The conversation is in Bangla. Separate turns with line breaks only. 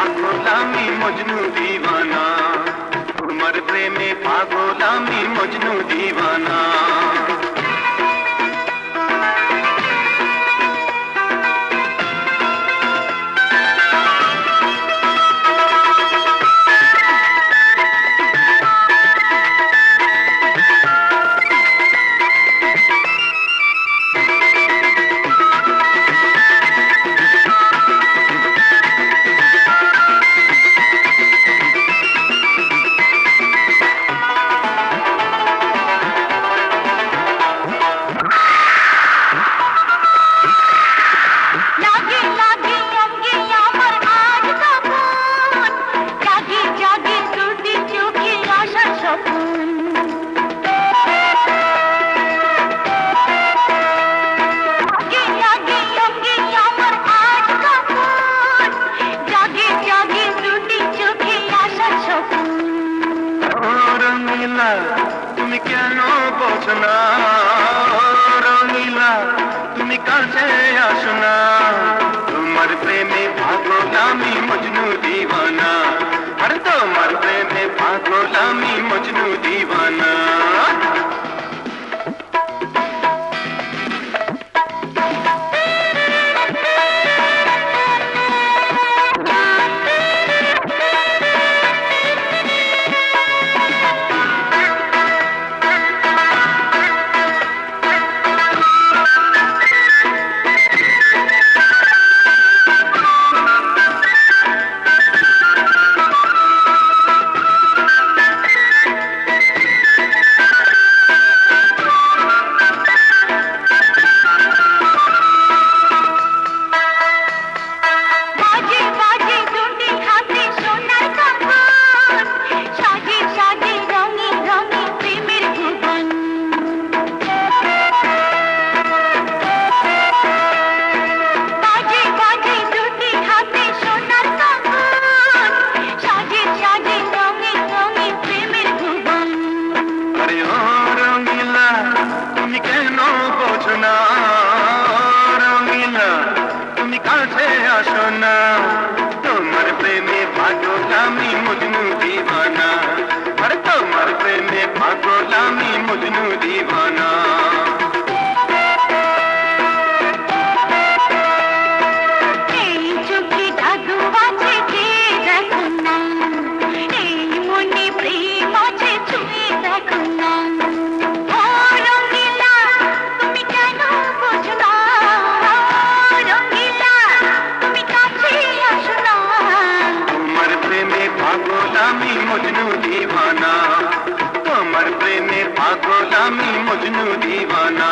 পাগল আমি মজনু দিওয়ানা, তোমার প্রেমে পাগল আমি মজনু দিওয়ানা। তুমি কেন বোঝো না রঙিলা, তুমি কাছে আসো না, তোমার প্রেমে পাগল আমি মজনু দিওয়ানা, আরে তোমার প্রেমে পাগল আমি মজনু দিওয়ানা। তুমি কেন বোঝো না রঙিলা, তুমি কাছে আসো না, তোমার প্রেমে পাগল আমি মজনু দিওয়ানা, আরে তোমার প্রেমে পাগল আমি মজনু দিওয়ানা। আমি মজনু দিওয়ানা, তোমার প্রেমে পাগল আমি মজনু দিওয়ানা।